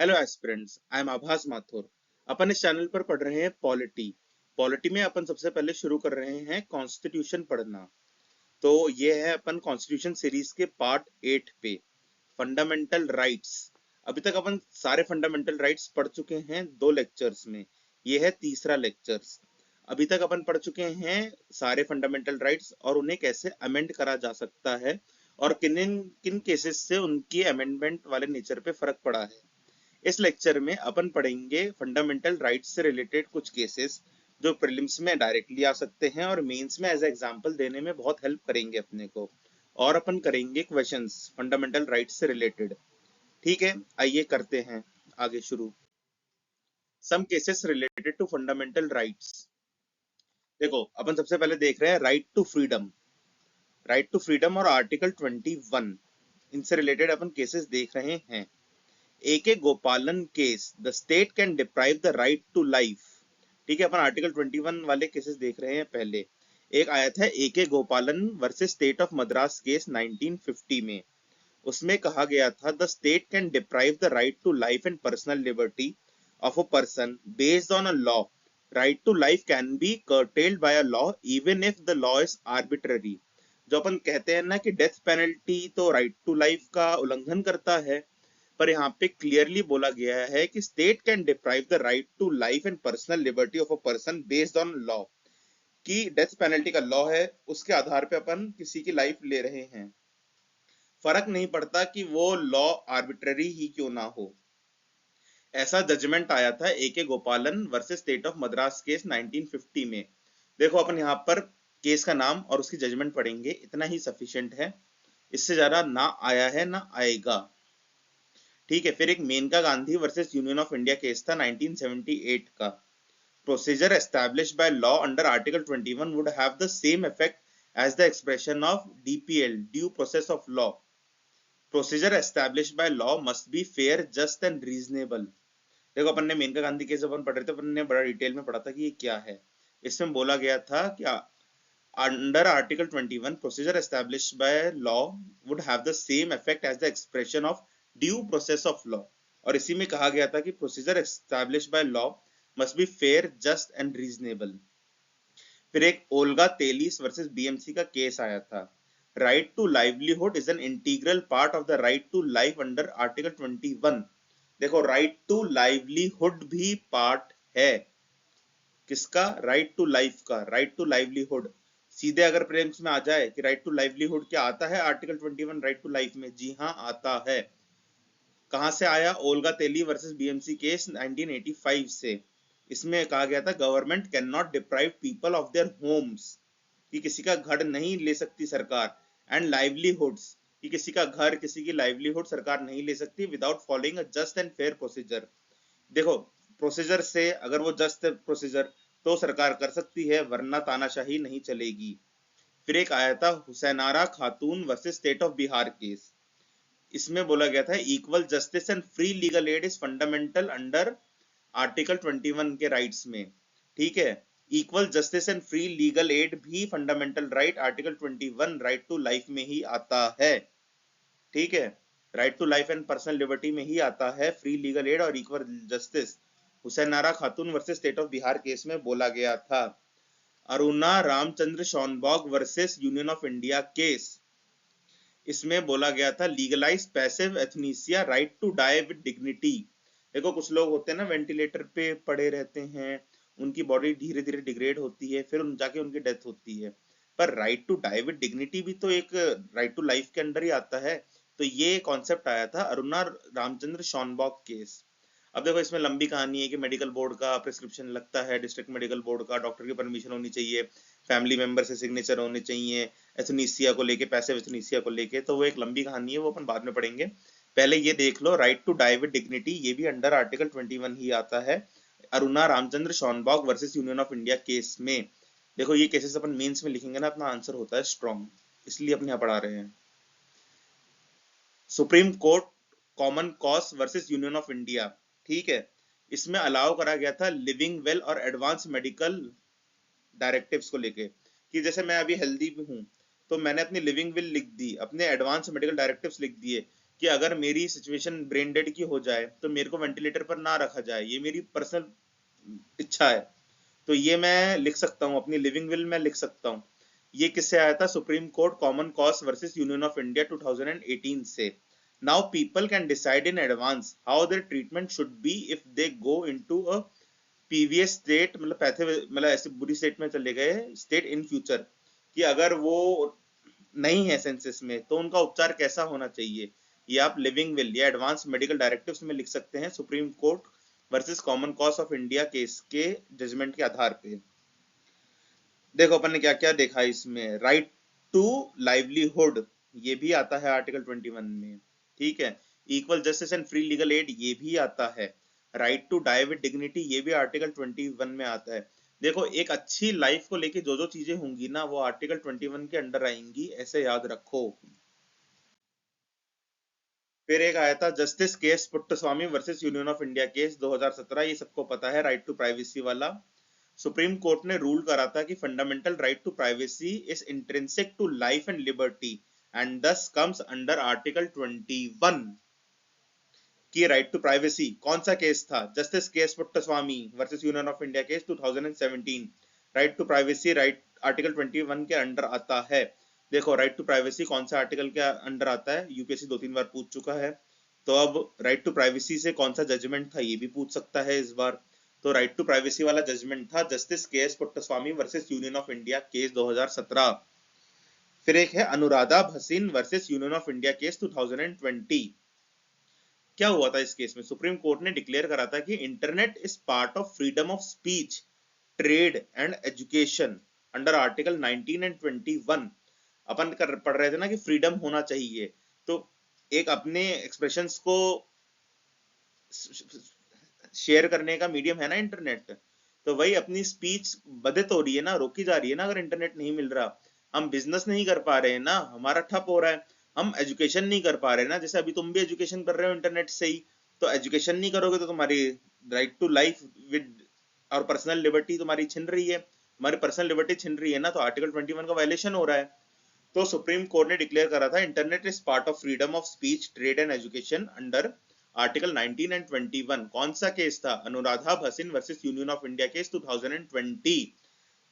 Hello aspirants, I am आभास माथुर। अपन इस channel पर पढ़ रहे हैं पॉलिटी। पॉलिटी में अपन सबसे पहले शुरू कर रहे हैं कॉन्स्टिट्यूशन पढ़ना। तो ये है अपन कॉन्स्टिट्यूशन सीरीज के पार्ट 8 पे, फंडामेंटल राइट्स। अभी तक अपन सारे फंडामेंटल राइट्स पढ़ चुके हैं 2 लेक्चर्स में। ये है तीसरा लेक्चर्स। अभी तक अपन पढ़ चुके हैं सारे फंडामेंटल राइट्स और उन्हें कैसे अमेंड करा जा सकता है और किन किन केसेस से उनकी अमेंडमेंट वाले नेचर पे फर्क पड़ा है। इस लेक्चर में अपन पढ़ेंगे फंडामेंटल राइट्स से रिलेटेड कुछ केसेस जो प्रीलिम्स में डायरेक्टली आ सकते हैं और मेंस में एज एग्जांपल देने में बहुत हेल्प करेंगे अपने को। और अपन करेंगे क्वेश्चंस फंडामेंटल राइट्स से रिलेटेड। ठीक है, आइए करते हैं आगे शुरू। Some cases related to fundamental rights. देखो, अपन सबसे पहले देख रहे हैं right to freedom. Right to freedom और आर्टिकल 21, इनसे रिलेटेड अपन केसेस देख रहे हैं। AK Gopalan case, the state can deprive the right to life. ठीक है, अपन आर्टिकल 21 वाले केसेस देख रहे हैं। पहले एक आया था AK Gopalan versus state of Madras case 1950 में। उसमें कहा गया था the state can deprive the right to life and personal liberty of a person based on a law. Right to life can be curtailed by a law even if the law is arbitrary. जो अपन कहते हैं ना कि death penalty तो right to life का उल्लंघन करता है, पर यहाँ पे क्लियरली बोला गया है कि state can deprive the right to life and personal liberty of a person based on law. कि डेथ पेनल्टी का लॉ है, उसके आधार पे अपन किसी की लाइफ ले रहे हैं। फर्क नहीं पड़ता कि वो लॉ आर्बिट्ररी ही क्यों ना हो। ऐसा जजमेंट आया था AK Gopalan versus state of Madras case 1950 में। देखो, अपन यहाँ पर केस का नाम और उसकी जजमेंट पढ़ेंगे, इतना ही सफिशिएंट है। इससे ज्यादा ना आया है ना आएगा। ठीक है, फिर एक Maneka Gandhi versus union of India case था 1978 का। Procedure established by law under article 21 would have the same effect as the expression of DPL, due process of law. Procedure established by law must be fair, just and reasonable. देखो, अपन ने Maneka Gandhi case अपन पढ़ रहे थे, अपन ने बड़ा detail में पढ़ा था कि ये क्या है। इसमें बोला गया था कि under article 21 procedure established by law would have the same effect as the expression of due process of law. और इसी में कहा गया था कि procedure established by law must be fair, just and reasonable. फिर एक ओल्गा तेलीस वर्सेस BMC का केस आया था। Right to livelihood is an integral part of the right to life under article 21। देखो, राइट टू लाइवलीहुड भी पार्ट है किसका? Right to life का। राइट टू लाइवलीहुड सीधे अगर प्रेम्स में आ जाए कि राइट टू लाइवलीहुड क्या आता है आर्टिकल 21 राइट टू लाइफ में, जी हाँ आता है। कहां से आया? ओल्गा तेली वर्सेस BMC केस 1985 से। इसमें कहा गया था government can not deprive people of their homes, कि किसी का घर नहीं ले सकती सरकार, एंड लाइवलीहुड्स, कि किसी का घर, किसी की लाइवलीहुड सरकार नहीं ले सकती without following a just and fair procedure. देखो, प्रोसीजर से अगर वो जस्ट प्रोसीजर तो सरकार कर सकती है, वरना तानाशाही नहीं चलेगी। फिर एक आया था Hussainara Khatoon versus state of Bihar case. इसमें बोला गया था equal justice and free legal aid is fundamental under article 21 के राइट्स में। ठीक है, equal justice and free legal aid भी fundamental right article 21 right to life में ही आता है। ठीक है, right to life and personal liberty में ही आता है फ्री लीगल एड और equal justice. Hussainara Khatoon versus state of Bihar case में बोला गया था। Aruna Ramchandra Shanbaug versus union of India case. इसमें बोला गया था legalise passive euthanasia, right to die with dignity. देखो, कुछ लोग होते हैं ना वेंटिलेटर पे पड़े रहते हैं, उनकी बॉडी धीरे धीरे डिग्रेड होती है, फिर उन जाके उनकी डेथ होती है। पर right to die with dignity भी तो एक राइट टू लाइफ के अंडर ही आता है। तो ये कॉन्सेप्ट आया था अरुणा रामचंद्र शॉनबॉग केस। अब देखो, इसमें लंबी कहानी है कि मेडिकल बोर्ड का प्रिस्क्रिप्शन लगता है, डिस्ट्रिक्ट मेडिकल बोर्ड का, डॉक्टर की परमिशन होनी चाहिए, फैमिली मेंबर से सिग्नेचर होने चाहिए, एथनीसिया को लेके, पैसिव एथनीसिया को लेके। तो वो एक लंबी कहानी है, वो अपन बाद में पढ़ेंगे। पहले ये देख लो, right to die with dignity, ये भी अंडर आर्टिकल 21 ही आता है। Aruna Ramchandra Shanbaug versus union of India case में। देखो, ये केसेस अपन मेंस में लिखेंगे ना, अपना आंसर होता है स्ट्रॉन्ग, इसलिए अपने यहाँ पढ़ा रहे हैं। Supreme Court Common Cause versus union of India. ठीक है, इसमें अलाउ करा गया था लिविंग वेल और एडवांस मेडिकल डायरेक्टिव्स को लेके, कि जैसे मैं अभी हेल्दी भी हूँ तो मैंने अपनी लिविंग विल लिख दी, अपने एडवांस मेडिकल डायरेक्टिव्स लिख दिए कि अगर मेरी सिचुएशन ब्रेन डेड की हो जाए तो मेरे को वेंटिलेटर पर ना रखा जाए, ये मेरी पर्सनल इच्छा है। तो ये मैं लिख सकता हूँ, अपनी लिविंग विल में लिख सकता हूँ। ये किससे आया था? Supreme Court Common Cause versus union of India 2018 से। Now people can decide in advance how their treatment should be if they go into a PVS state, मतलब मतलब ऐसे बुरी स्टेट में चले गए स्टेट इन फ्यूचर, कि अगर वो नहीं है सेंसस में तो उनका उपचार कैसा होना चाहिए। ये आप लिविंग विल या एडवांस मेडिकल डायरेक्टिव्स में लिख सकते हैं, supreme court versus common cause of India case के जजमेंट के आधार पे। देखो अपन ने क्या क्या देखा इसमें। राइट टू लाइवलीहुड, ये भी आता है आर्टिकल 21 में, ठीक है। Equal justice and free legal aid, ये भी आता है। Right to die with dignity, ये भी आर्टिकल 21 में आता है। देखो एक अच्छी लाइफ को लेके जो जो चीजें होंगी ना, वो आर्टिकल 21 के अंडर आएंगी, ऐसे याद रखो। फिर एक आया था Justice case Puttaswamy versus union of India case 2017, ये सबको पता है, राइट टू प्राइवेसी वाला। सुप्रीम कोर्ट ने रूल करा था कि fundamental right to privacy is intrinsic to life and liberty and this comes under article 21। की राइट टू प्राइवेसी कौन सा केस था? Justice case Puttaswamy versus union of India case 2017। Right to privacy right article 21 के under आता है। देखो right to privacy कौन सा आर्टिकल के अंडर आता है, यूपीएससी 2-3 बार पूछ चुका है। तो अब राइट टू प्राइवेसी से कौन सा जजमेंट था, ये भी पूछ सकता है इस बार। तो राइट टू प्राइवेसी वाला जजमेंट था जस्टिस के S Puttaswamy versus union of India case 2017। फिर एक है Anuradha Bhasin versus union of India case 2020। क्या हुआ था इस केस में? सुप्रीम कोर्ट ने डिक्लेयर करा था कि internet is part of freedom of speech, trade and education under article 19 and 21। अपन पढ़ रहे थे ना कि फ्रीडम होना चाहिए, तो एक अपने एक्सप्रेशंस को शेयर करने का मीडियम है ना इंटरनेट। तो वही अपनी स्पीच बाधित हो रही है ना, रोकी जा रही है ना, अगर इंटरनेट नहीं मिल रहा। हम बिजनेस नहीं कर पा रहे हैं ना, हमारा ठप हो रहा है। हम एजुकेशन नहीं कर पा रहे ना, जैसे अभी तुम भी एजुकेशन कर रहे हो इंटरनेट से ही। तो एजुकेशन नहीं करोगे तो तुम्हारी राइट टू लाइफ विद और पर्सनल लिबर्टी तुम्हारी छिन रही है, हमारी पर्सनल लिबर्टी छिन रही है ना, तो आर्टिकल 21 का वायलेशन हो रहा है। तो सुप्रीम कोर्ट ने डिक्लेयर करा था internet is part of freedom of speech, trade and education under article 19 and 21। कौन सा केस था? Anuradha Bhasin versus union of India case 2020।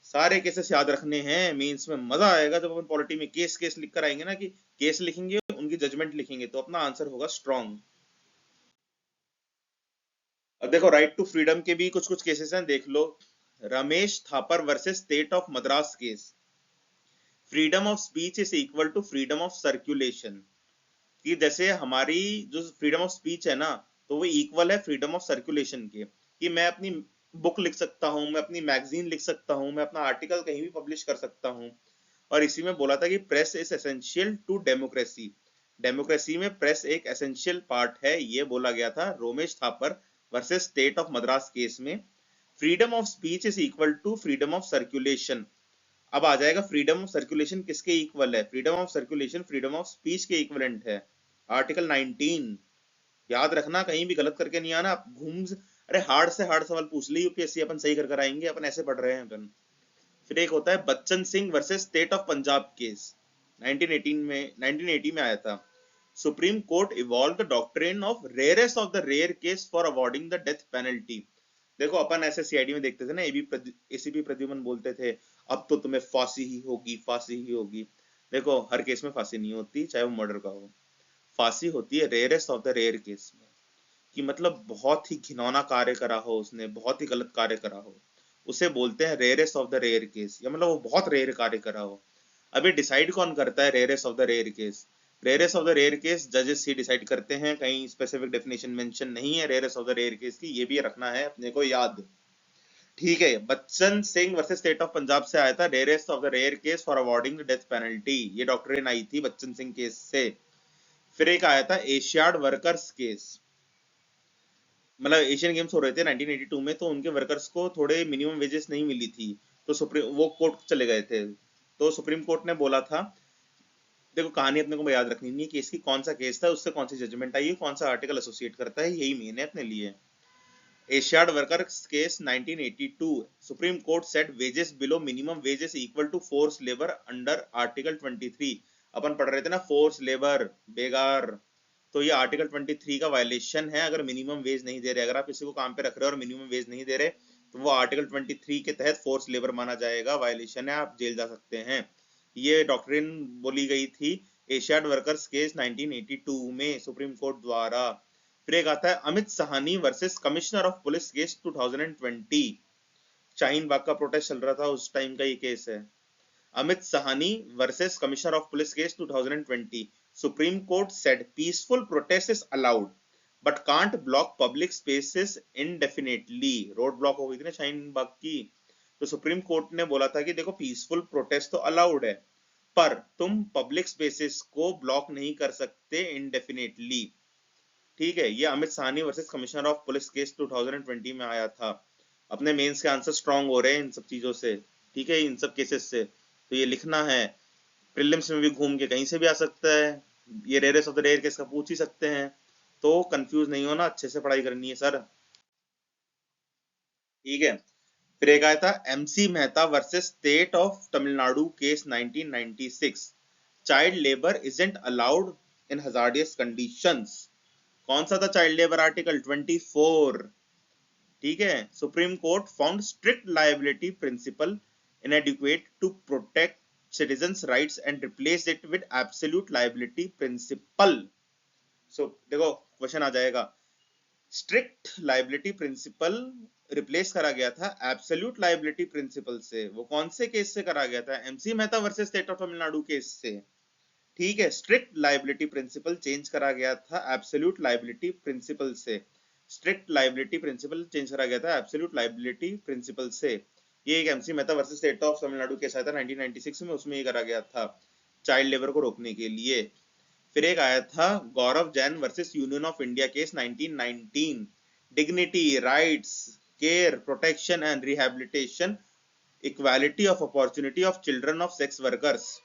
सारे केसेस याद रखने हैं, मेंस में मजा आएगा जब अपन पॉलिटी में केस केस लिख कर आएंगे ना, कि केस लिखेंगे उनकी जजमेंट लिखेंगे, तो अपना आंसर होगा स्ट्रॉन्ग। अब देखो राइट टू फ्रीडम के भी कुछ कुछ केसेस हैं, देख लो। Ramesh Thapar versus state of Madras case. Freedom of speech is equal to freedom of circulation. कि जैसे हमारी जो फ्रीडम ऑफ स्पीच है ना, तो वो इक्वल है फ्रीडम ऑफ सर्कुलेशन के, कि मैं अपनी बुक लिख सकता हूँ, मैं अपनी मैगजीन लिख सकता हूँ, मैं अपना आर्टिकल कहीं भी पब्लिश कर सकता हूँ। और इसी में बोला था कि press is essential to democracy, democracy में प्रेस एक एसेंशियल पार्ट है, ये बोला गया था Romesh Thapar versus state of Madras case में। Freedom of speech is equal to freedom of circulation. अब आ जाएगा फ्रीडम ऑफ सर्कुलेशन किसके इक्वल है? Freedom of circulation freedom of speech के इक्वलेंट है, आर्टिकल 19। याद रखना, कहीं भी गलत करके नहीं आना, आप अरे हार्ड से हार्ड सवाल पूछ ली यूपीएससी, अपन सही कर आएंगे, अपन ऐसे पढ़ रहे हैं अपन। फिर एक होता है Bachan Singh versus state of Punjab case, 1980 में आया था। Supreme Court evolve the doctrine of rarest of the rare case for awarding the death penalty. देखो अपन ऐसे सीआईडी में देखते थे ना, एसीपी प्रद्युमन बोलते थे अब तो तुम्हें फांसी ही होगी, फांसी ही होगी। देखो हर केस में फांसी नहीं होती, चाहे वो मर्डर का हो। फांसी होती है rarest of the rare case में, कि मतलब बहुत ही घिनौना कार्य करा हो उसने, बहुत ही गलत कार्य करा हो, उसे बोलते हैं rarest of the rare case, या मतलब वो बहुत रेयर कार्य करा हो। अभी डिसाइड कौन करता है rarest of the rare case? Rarest of the rare case जजेस ही डिसाइड करते हैं, कहीं स्पेसिफिक डेफिनेशन मेंशन नहीं है rarest of the rare case की, ये भी रखना है अपने को याद। ठीक है, Bachan Singh versus state of Punjab से आया था rarest of the rare case for awarding the death penalty, ये डॉक्ट्रिन आई थी बच्चन सिंह केस से। फिर एक आया था एशियाड वर्कर्स केस, मतलब एशियन गेम्स हो रहे थे 1982 में, तो उनके वर्कर्स को थोड़े मिनिमम वेजेस नहीं मिली थी, तो सुप्रीम वो कोर्ट चले गए थे। तो सुप्रीम कोर्ट ने बोला था, देखो कहानी अपने को याद रखनी नहीं है कि इसकी कौन सा केस था, उससे कौन सी जजमेंट आई है, कौन सा आर्टिकल एसोसिएट करता है, यही मेन है अपने लिए। Asiad workers case 1982, Supreme Court set wages below minimum wages equal to force labour under article 23। अपन पढ़ रहे थे ना फोर्स लेबर, बेगार, तो ये आर्टिकल 23 का वायलेशन है अगर मिनिमम वेज नहीं दे रहे। अगर आप किसी को काम पे रख रहे हो और मिनिमम वेज नहीं दे रहे तो वो आर्टिकल 23 के तहत फोर्स लेबर माना जाएगा, वायलेशन है, आप जेल जा सकते हैं। ये डॉक्ट्रिन बोली गई थी एशियाड वर्कर्स केस 1982 में सुप्रीम कोर्ट द्वारा। फिर एक आता है Amit Sahni versus commissioner of police case 2020। Shaheen Bagh का प्रोटेस्ट चल रहा था उस टाइम का ये केस है। Amit Sahani versus Commissioner of Police case 2020. Supreme Court said peaceful protest is allowed but can't block public spaces indefinitely. Road block हो गई थी ना शाहीन बाग की, तो सुप्रीम कोर्ट ने बोला था कि देखो पीसफुल प्रोटेस्ट तो अलाउड है पर तुम पब्लिक स्पेसेस को ब्लॉक नहीं कर सकते इंडेफिनेटली। ठीक है, ये Amit Sahni versus commissioner of police case 2020 में आया था। अपने मेंस के आंसर स्ट्रांग हो रहे हैं इन सब चीजों से, ठीक है, इन सब केसेस से। तो ये लिखना है, प्रीलिम्स में भी घूम के कहीं से भी आ सकता है, ये rarest of the rare case का पूछ ही सकते हैं। तो कंफ्यूज नहीं होना, अच्छे से पढ़ाई करनी है सर। ठीक है, फिर एक आया था MC Mehta versus state of Tamil Nadu case 1996। Child labour isn't allowed in hazardous conditions. कौन सा था चाइल्ड लेबर? आर्टिकल 24। ठीक है, Supreme Court found strict liability principle inadequate to protect citizens rights and replace it with absolute liability principle. So देखो question आ जाएगा, strict liability principal replace करा गया था एब्सोल्यूट लायबिलिटी प्रिंसिपल से। वो कौन से केस से करा गया था? MC Mehta versus state of Tamil Nadu case से। ठीक है, स्ट्रिक्ट लायबिलिटी प्रिंसिपल चेंज करा गया था एब्सोल्यूट लायबिलिटी प्रिंसिपल से। स्ट्रिक्ट लायबिलिटी प्रिंसिपल चेंज करा गया था एब्सोल्यूट लायबिलिटी प्रिंसिपल से। ये एक MC Mehta versus state of Tamil Nadu case आया था 1996 में, उसमें ये करा गया था चाइल्ड लेबर को रोकने के लिए। फिर एक आया था Gaurav Jain versus union of India case 1919। Dignity, rights, care, protection and rehabilitation, equality of opportunity of children of sex workers.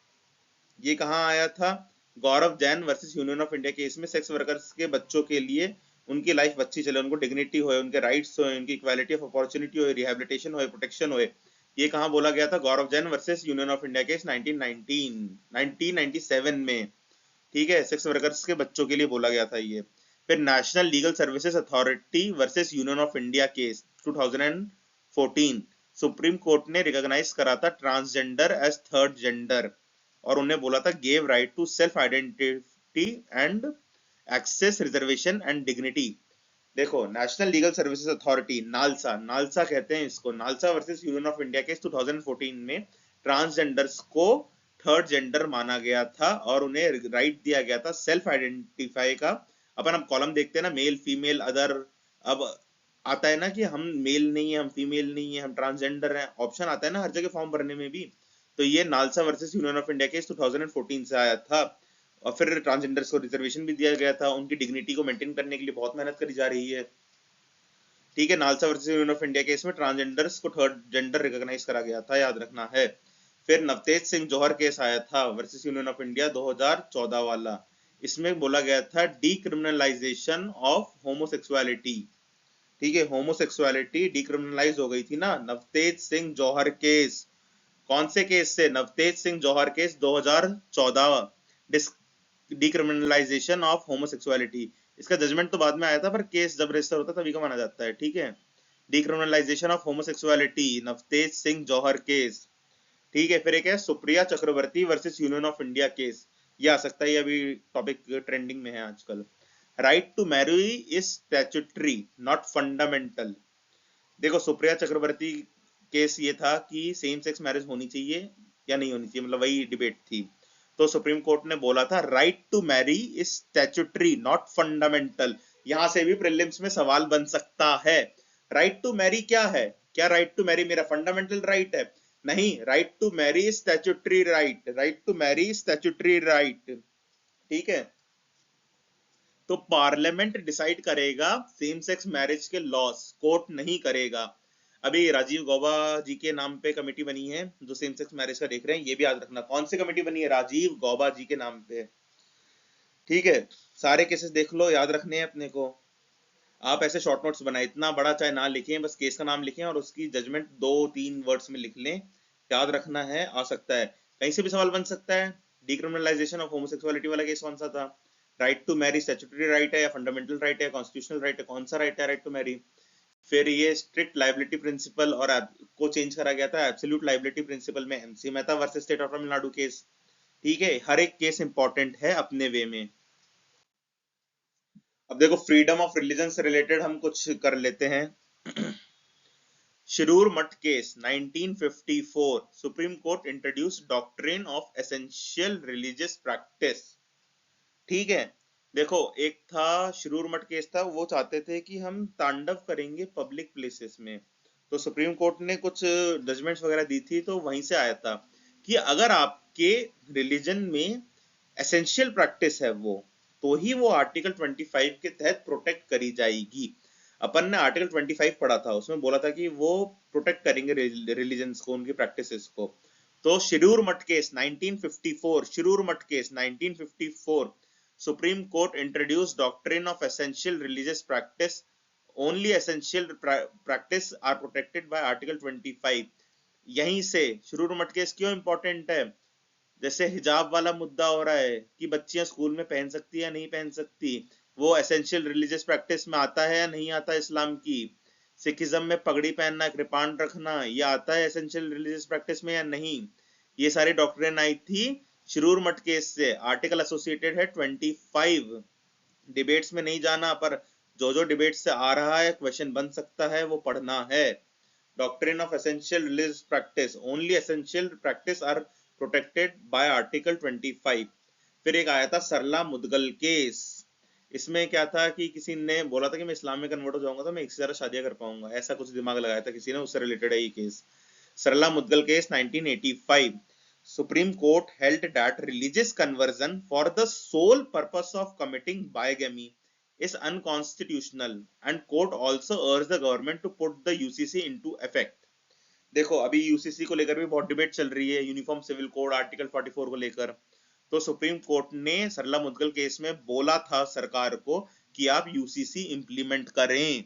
ये कहाँ आया था? Gaurav Jain versus union of India case में सेक्स वर्कर्स के बच्चों के लिए उनकी लाइफ अच्छी चले, उनको डिग्निटी होए, उनके राइट्स होए, उनकी इक्वालिटी ऑफ अपॉर्चुनिटी होए, रिहेबिलिटेशन होए, प्रोटेक्शन होए। ये कहाँ बोला गया था? Gaurav Jain versus union of India case 1997 में। ठीक है, सेक्स वर्कर्स के बच्चों के लिए बोला गया था ये। फिर national legal services authority versus union of India case 2014। Supreme court ने रिकॉग्नाइज करा था ट्रांसजेंडर एज थर्ड जेंडर और उन्हें बोला था gave right to self identity and access, reservation and dignity. देखो, national legal services authority, NALSA, NALSA कहते हैं इसको, NALSA versus union of India case 2014 में ट्रांसजेंडर्स को थर्ड जेंडर माना गया था और उन्हें राइट दिया गया था सेल्फ आइडेंटिफाई का। अपन अब कॉलम देखते हैं ना, मेल, फीमेल, अदर, अब आता है ना कि हम मेल नहीं है, हम फीमेल नहीं है, हम ट्रांसजेंडर हैं, ऑप्शन आता है ना हर जगह फॉर्म भरने में भी। तो ये NALSA versus union of India case 2014 से आया था। और फिर ट्रांसजेंडर्स को रिजर्वेशन भी दिया गया था, उनकी डिग्निटी को मेंटेन करने के लिए बहुत मेहनत करी जा रही है। ठीक है, NALSA versus union of India case में ट्रांसजेंडर्स को थर्ड जेंडर रिकॉग्नाइज करा गया था, याद रखना है। फिर नवतेज सिंह जौहर केस आया था वर्सेस यूनियन ऑफ इंडिया 2014 वाला। इसमें बोला गया था डीक्रिमिनलाइजेशन ऑफ होमोसेक्सुअलिटी। ठीक है, होमोसेक्सुअलिटी डीक्रिमिनलाइज हो गई थी ना, नवतेज सिंह जौहर केस। कौन से केस से? Navtej Singh Johar case 2014, decriminalisation of homosexuality. इसका जजमेंट तो बाद में आया था पर केस जब रजिस्टर होता है तभी का माना जाता है। ठीक है, decriminalisation of homosexuality, Navtej Singh Johar case. ठीक है, फिर एक है Supriya Chakraborty versus union of India case. ये आ सकता है, ये अभी टॉपिक ट्रेंडिंग में है आजकल। Right to marry is statutory not fundamental. देखो, सुप्रिया चक्रवर्ती केस ये था कि सेम सेक्स मैरिज होनी चाहिए या नहीं होनी चाहिए, मतलब वही डिबेट थी। तो सुप्रीम कोर्ट ने बोला था right to marry is statutory not fundamental. यहां से भी प्रीलिम्स में सवाल बन सकता है। राइट टू मैरी क्या है? क्या राइट टू मैरी मेरा फंडामेंटल राइट है? नहीं, right to marry statutory right, right to marry statutory right. ठीक है, तो पार्लियामेंट डिसाइड करेगा सेम सेक्स मैरिज के लॉस, कोर्ट नहीं करेगा। अभी राजीव गौबा जी के नाम पे कमेटी बनी है जो सेम सेक्स मैरिज का देख रहे हैं, ये भी याद रखना। कौन सी कमेटी बनी है? राजीव गौबा जी के नाम पे। ठीक है, सारे केसेस देख लो, याद रखने हैं अपने को। आप ऐसे शॉर्ट नोट्स बनाए, इतना बड़ा चाहे ना लिखें, बस केस का नाम लिखें और उसकी जजमेंट 2-3 वर्ड्स में लिख लें। याद रखना है, आ सकता है, कहीं से भी सवाल बन सकता है। डिक्रिमिनलाइजेशन ऑफ होमोसेक्सुअलिटी वाला केस कौन सा था? Right to marry statutory right है या फंडामेंटल राइट है, कॉन्स्टिट्यूशनल राइट है, कौन सा राइट है राइट टू मैरी। फिर ये स्ट्रिक्ट लाइबिलिटी प्रिंसिपल और को चेंज करा गया था एब्सोल्यूट लाइबिलिटी प्रिंसिपल में, MC Mehta versus state of Tamil Nadu case. ठीक है, हर एक केस इंपॉर्टेंट है अपने वे में। अब देखो फ्रीडम ऑफ रिलीजन से रिलेटेड हम कुछ कर लेते हैं। शिरूर मठ case 1954, supreme court introduce doctrine of essential religious practice. ठीक है, देखो एक था शिरूर मठ केस था, वो चाहते थे कि हम तांडव करेंगे पब्लिक प्लेसेस में, तो सुप्रीम कोर्ट ने कुछ जजमेंट्स वगैरह दी थी, तो वहीं से आया था कि अगर आपके रिलीजन में एसेंशियल प्रैक्टिस है वो, तो ही वो आर्टिकल 25 के तहत प्रोटेक्ट करी जाएगी। अपन ने आर्टिकल 25 पढ़ा था, उसमें बोला था कि वो प्रोटेक्ट करेंगे रिलीजन्स को, उनकी प्रैक्टिसेस को। तो शिरूर मठ केस 1954, शिरूर मठ case 1954, Supreme Court introduced doctrine of essential religious practice. Only essential practice are protected by Article 25. यहीं से शिरूर मठ केस क्यों इंपॉर्टेंट है? जैसे हिजाब वाला मुद्दा हो रहा है कि बच्चियां स्कूल में पहन सकती है या नहीं पहन सकती, वो एसेंशियल रिलीजियस प्रैक्टिस में आता है या नहीं आता इस्लाम की। सिखिज्म में पगड़ी पहनना, कृपाण रखना, ये आता है एसेंशियल रिलीजियस प्रैक्टिस में या नहीं। ये सारी डॉक्ट्रिन आई थी शिरूर मठ केस से। आर्टिकल एसोसिएटेड है 25। डिबेट्स में नहीं जाना, पर जो जो डिबेट से आ रहा है क्वेश्चन बन सकता है वो पढ़ना है। Doctrine of essential religious practice, only essential practice are protected by article 25। फिर एक आया था सरला मुदगल केस। इसमें क्या था कि किसी ने बोला था कि मैं इस्लाम में कन्वर्ट हो जाऊंगा तो मैं एक से ज्यादा शादियां कर पाऊंगा, ऐसा कुछ दिमाग लगाया था किसी ने, उससे रिलेटेड है ये case. Sarla Mudgal case 1985। Supreme Court held that religious conversion for the sole purpose of committing bigamy is unconstitutional, and court also urged the government to put the UCC into effect. देखो अभी UCC को लेकर भी बहुत debate चल रही है, uniform civil code article 44 को लेकर। तो सुप्रीम कोर्ट ने सरला मुदगल केस में बोला था सरकार को कि आप यूसीसी इंप्लीमेंट करें।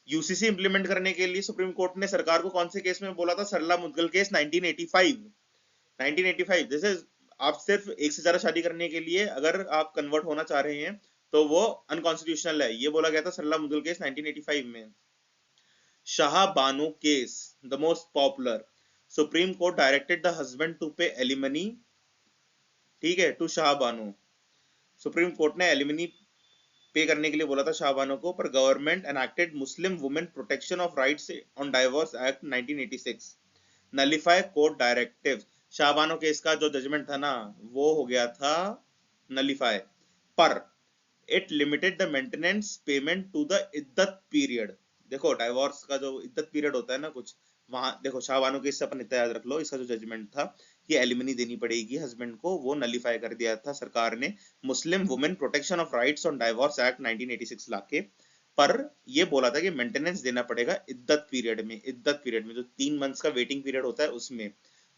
यूसीसी इंप्लीमेंट करने के लिए सुप्रीम कोर्ट ने सरकार को कौन से केस में बोला था? सरला मुदगल केस 1985। 1985 जैसे आप सिर्फ एक से ज्यादा शादी करने के लिए अगर आप कन्वर्ट होना चाह रहे हैं तो वो अनकॉन्स्टिट्यूशनल है, ये बोला गया था सरला मुदगल केस 1985 में। Shah Bano case, the most popular. Supreme court directed the husband to pay alimony, ठीक है, to Shah Bano. Supreme court ने एलिमनी पे करने के लिए बोला था शाहबानो को, पर government enacted Muslim women protection of rights on divorce act 1986, nullify court directive. Shahbano case का जो जजमेंट था ना, वो हो गया था नलिफाई, पर it limited the maintenance payment to the इद्दत पीरियड। देखो डाइवोर्स का जो इद्दत पीरियड होता है ना कुछ, वहां देखो शाहबानो केस से अपन इतना याद रख लो, इसका जो जजमेंट था कि एलिमनी देनी पड़ेगी हस्बैंड को, वो नलिफाई कर दिया था सरकार ने मुस्लिम women protection of rights on divorce act 1986 लाके। पर ये बोला था कि मेंटेनेंस देना पड़ेगा इद्दत पीरियड में, इद्दत पीरियड में जो 3 मंथ्स का वेटिंग पीरियड होता है उसमें।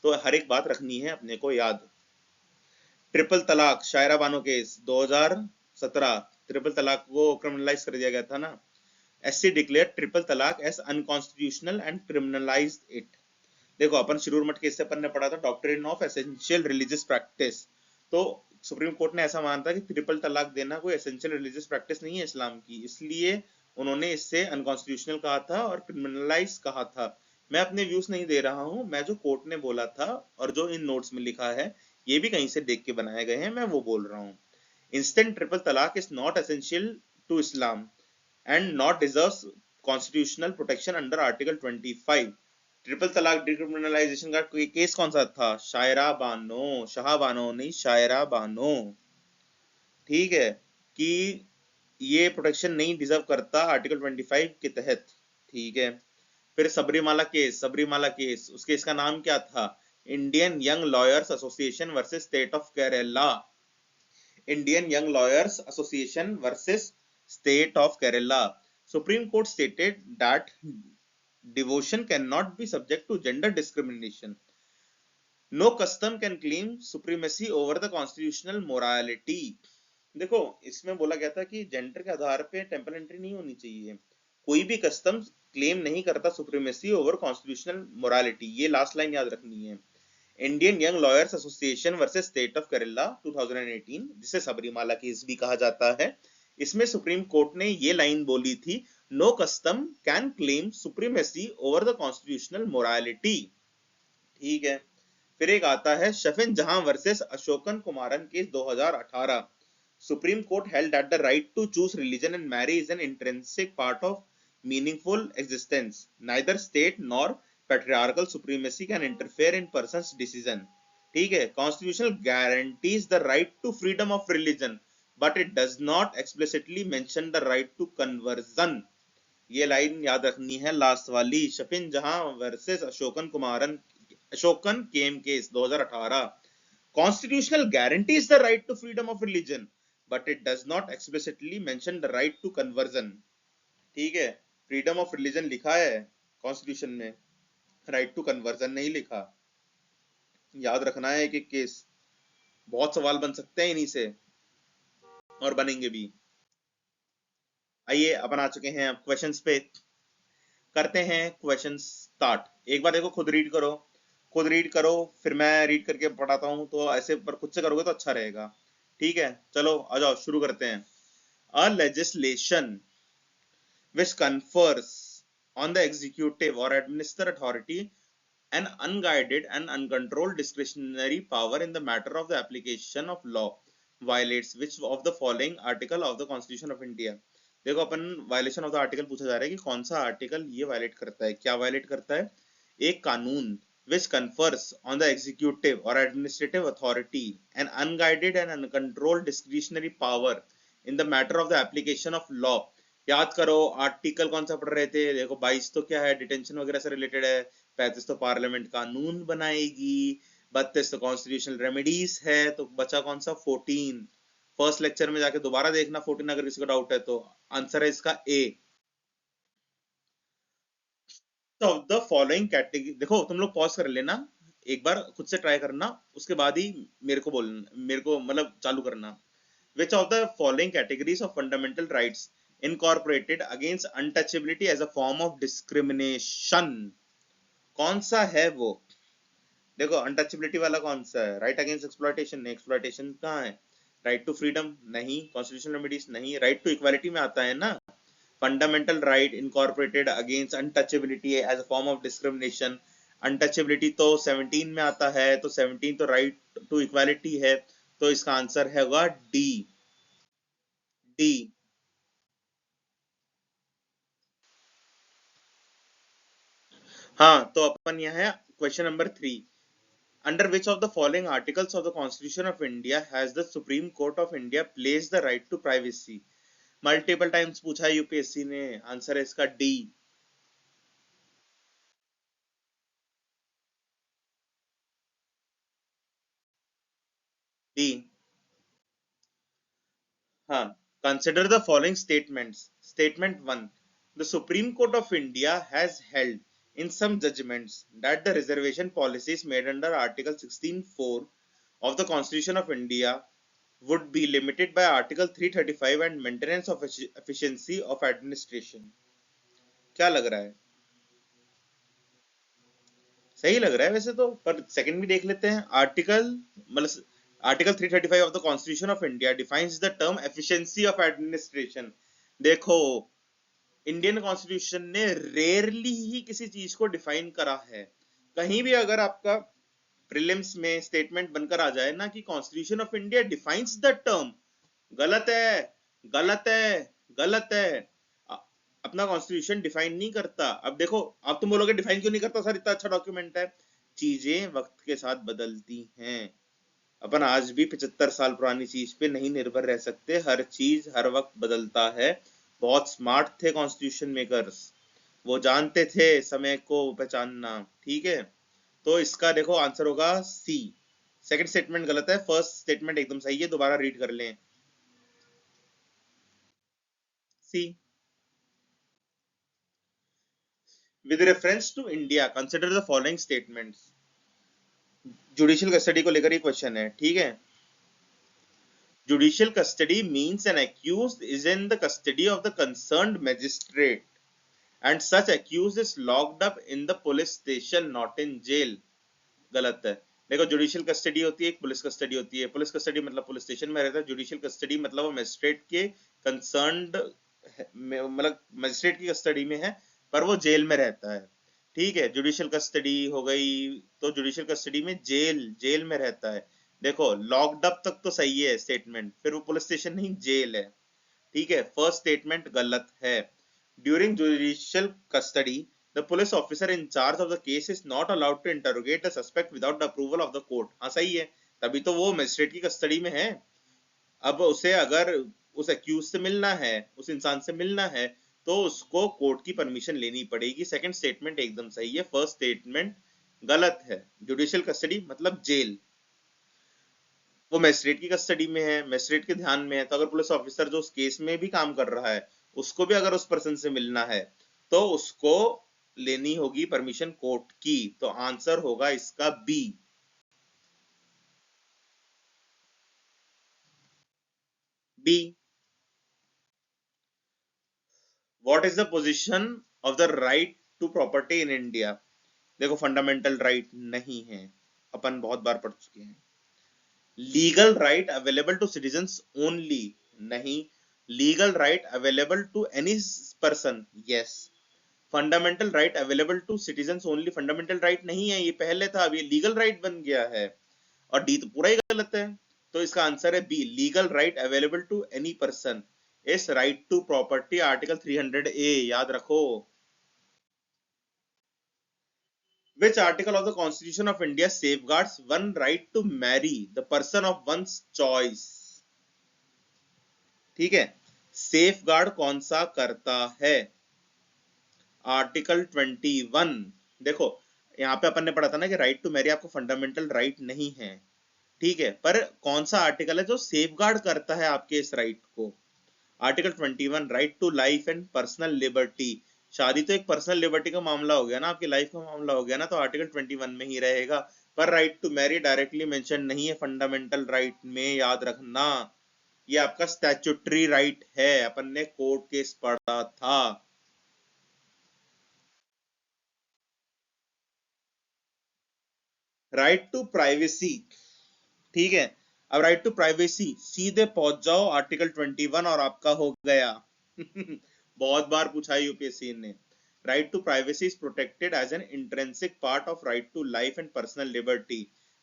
तो हर एक बात रखनी है अपने को याद। ट्रिपल तलाक, शायरा बानो केस 2017, ट्रिपल तलाक को क्रिमिनलाइज कर दिया गया था ना। SC declare triple talaq as unconstitutional and criminalized it. देखो अपन शिरूर मठ केस से अपन ने पढ़ा था doctrine of essential religious practice. तो सुप्रीम कोर्ट ने ऐसा माना था कि ट्रिपल तलाक देना कोई एसेंशियल रिलीजियस प्रैक्टिस नहीं है इस्लाम की, इसलिए उन्होंने इससे अनकॉन्स्टिट्यूशनल कहा था और क्रिमिनलाइज कहा था। मैं अपने व्यूज नहीं दे रहा हूं, मैं जो कोर्ट ने बोला था और जो इन नोट्स में लिखा है ये भी कहीं से देख के बनाए गए हैं, मैं वो बोल रहा हूँ। Instant triple talaq is not essential to Islam and not deserves constitutional protection under Article 25। Triple talaq decriminalization का केस कौन सा था? शायरा बानो, शाह बानो नहीं, शायरा बानो। ठीक है, कि ये प्रोटेक्शन नहीं डिजर्व करता आर्टिकल 25 के तहत। ठीक है, फिर सबरीमाला केस, सबरीमाला केस, उस केस का नाम क्या था? Indian young lawyers association versus state of Kerala. Indian young lawyers association versus state of Kerala. Supreme Court stated that devotion cannot be subject to gender discrimination. No custom can claim supremacy over the constitutional morality. देखो इसमें बोला गया था कि gender के आधार पे temple entry नहीं होनी चाहिए, कोई भी कस्टम क्लेम नहीं करता सुप्रीमेसी ओवर कॉन्स्टिट्यूशनल मोरालिटी, ये लास्ट लाइन याद रखनी है। Indian young lawyers association versus state of Kerala 2018, जिसे सबरीमाला केस भी कहा जाता है। इसमें सुप्रीम कोर्ट ने ये लाइन बोली थी, no custom can claim supremacy over the constitutional morality. ठीक है। फिर एक आता है Shafin Jahan versus Ashokan Kumaran case 2018। Supreme court held that the right to choose religion and marry is an intrinsic part of meaningful existence. Neither state nor patriarchal supremacy can interfere in person's decision. ठीक है। Constitutional guarantees the right to freedom of religion, but it does not explicitly mention the right to conversion. ये line याद रखनी है last वाली, Shafin Jahan versus Ashokan came case 2018। Constitutional guarantees the right to freedom of religion, but it does not explicitly mention the right to conversion. ठीक है। Freedom of religion लिखा है constitution में, राइट टू कन्वर्जन नहीं लिखा। याद रखना है कि केस बहुत सवाल बन सकते हैं इन्हीं से, और बनेंगे भी। आइए अपन आ चुके हैं अब क्वेश्चंस पे, करते हैं क्वेश्चन स्टार्ट। एक बार देखो, खुद रीड करो, खुद रीड करो, फिर मैं रीड करके पढ़ाता हूँ, तो ऐसे पर खुद से करोगे तो अच्छा रहेगा। ठीक है, चलो आ जाओ, शुरू करते हैं। अ legislation which confers on the executive or administrative authority an unguided and uncontrolled discretionary power in the matter of the application of law violates which of the following article of the Constitution of India। देखो, अपन violation of the article पूछा जा रहा है कि कौन सा article ये violet करता है। क्या वायलेट करता है? एक कानून which confers on the executive or administrative authority an unguided and uncontrolled discretionary power in the matter of the application of law। याद करो आर्टिकल कौन सा पढ़ रहे थे? देखो 22 तो क्या है, डिटेंशन वगैरह से रिलेटेड है। 35 तो पार्लियामेंट कानून बनाएगी। 32 तो कॉन्स्टिट्यूशनल रेमेडीज है। तो बचा कौन सा? 14। फर्स्ट लेक्चर में जाके दोबारा देखना 14, अगर किसी को डाउट है तो। आंसर है इसका ए। तो द फॉलोइंग कैटेगरी, देखो तुम लोग पॉज कर लेना, एक बार खुद से ट्राई करना, उसके बाद ही मेरे को बोलना, मेरे को मतलब चालू करना। Which of the following categories of fundamental rights incorporated against untouchability as a form of discrimination? कौन सा है वो? देखो अनटचेबिलिटी वाला कौन सा है? राइट अगेंस्ट एक्सप्लॉयटेशन नहीं, एक्सप्लॉयटेशन कहाँ है? राइट टू फ्रीडम नहीं, कॉन्स्टिट्यूशनल रेमेडीज नहीं, राइट टू इक्वालिटी में आता है ना। Fundamental right incorporated against untouchability as a form of discrimination, untouchability तो 17 में आता है, तो 17 तो राइट टू इक्वालिटी है, तो इसका आंसर है होगा डी। डी। हाँ, तो अपन यहाँ है question number 3। Under which of the following articles of the constitution of India has the supreme court of India place the right to privacy? Multiple times पूछा है यूपीएससी ने, आंसर है इसका डी। डी। हाँ। Consider the following statements. Statement 1, the supreme court of India has held in some judgments that the reservation policies made under Article 16(4) of the Constitution of India would be limited by Article 335 and maintenance of efficiency of administration। क्या लग रहा है? सही लग रहा है वैसे तो, पर सेकंड भी देख लेते हैं। आर्टिकल मतलब article 335 of the constitution of India defines the term efficiency of administration. देखो इंडियन कॉन्स्टिट्यूशन ने रेयरली ही किसी चीज को डिफाइन करा है। कहीं भी अगर आपका प्रीलिम्स में स्टेटमेंट बनकर आ जाए ना कि constitution of India defines the term, गलत है, गलत है, गलत है। अपना कॉन्स्टिट्यूशन डिफाइन नहीं करता। अब देखो, अब तुम बोलोगे डिफाइन क्यों नहीं करता सर, इतना अच्छा डॉक्यूमेंट है। चीजें वक्त के साथ बदलती हैं। अपन आज भी 75 साल पुरानी चीज पे नहीं निर्भर रह सकते, हर चीज हर वक्त बदलता है। बहुत स्मार्ट थे कॉन्स्टिट्यूशन मेकर्स, वो जानते थे समय को पहचानना। ठीक है, तो इसका देखो आंसर होगा सी। सेकंड स्टेटमेंट गलत है, फर्स्ट स्टेटमेंट एकदम सही है, दोबारा रीड कर लें। C. With reference to India consider the following statements. Judicial custody को लेकर ही क्वेश्चन है। ठीक है, judicial custody means an accused is in the custody of the concerned magistrate and such accused is locked up in the police station not in jail। गलत है। देखो, judicial custody होती है, एक पुलिस कस्टडी होती है। पुलिस कस्टडी मतलब police station में रहता है, जुडिशियल कस्टडी मतलब वो मजिस्ट्रेट के कंसर्न्ड मतलब मजिस्ट्रेट की कस्टडी में है, पर वो जेल में रहता है। ठीक है, जुडिशियल कस्टडी हो गई, तो जुडिशियल कस्टडी में जेल जेल में रहता है। देखो, लॉक्ड अप तक तो सही है स्टेटमेंट, फिर वो पुलिस स्टेशन नहीं जेल है। ठीक है, फर्स्ट स्टेटमेंट गलत है। During judicial custody the police officer in charge of the case is not allowed to interrogate the suspect without the approval of the court. हाँ सही है, तभी तो वो मजिस्ट्रेट की कस्टडी में है। अब उसे अगर उस एक्यूज से मिलना है, उस इंसान से मिलना है, तो उसको कोर्ट की परमिशन लेनी पड़ेगी। सेकंड स्टेटमेंट एकदम सही है, फर्स्ट स्टेटमेंट गलत है। जुडिशियल कस्टडी मतलब जेल, वो मजिस्ट्रेट की कस्टडी में है, मजिस्ट्रेट के ध्यान में है, तो अगर पुलिस ऑफिसर जो उस केस में भी काम कर रहा है, उसको भी अगर उस पर्सन से मिलना है, तो उसको लेनी होगी परमिशन कोर्ट की। तो आंसर होगा इसका B. B. What is the position of the right to property in India? देखो, फंडामेंटल राइट नहीं है, अपन बहुत बार पढ़ चुके हैं। Legal right available to citizens only नहीं। Legal right available to any person, yes. Fundamental right available to citizens only fundamental right नहीं है, ये पहले था, अब ये लीगल राइट बन गया है। और डी तो पूरा ही गलत है। तो इसका आंसर है B, legal right available to any person इस right to property, article 300A, याद रखो। Which article of the Constitution of India safeguards one right to marry the person of one's choice? ठीक है, सेफ गार्ड कौन सा करता है? Article 21। देखो, यहाँ पे अपन ने पढ़ा था ना कि राइट टू मैरी आपको फंडामेंटल राइट नहीं है। ठीक है, पर कौन सा आर्टिकल है जो सेफ गार्ड करता है आपके इस राइट को? Article 21, right to life and personal liberty. शादी तो एक पर्सनल लिबर्टी का मामला हो गया ना, आपकी लाइफ का मामला हो गया ना, तो आर्टिकल 21 में ही रहेगा। पर right to marry directly mention नहीं है फंडामेंटल राइट में, याद रखना। ये आपका स्टैट्यूटरी राइट है, अपन ने कोर्ट केस पढ़ा था। Right to privacy. ठीक है, अब राइट टू प्राइवेसी सीधे पहुंच जाओ आर्टिकल 21 और आपका हो गया। बहुत बार पूछा है यूपीएससी ने। Right to privacy is protected as an intrinsic part of right to life and personal liberty.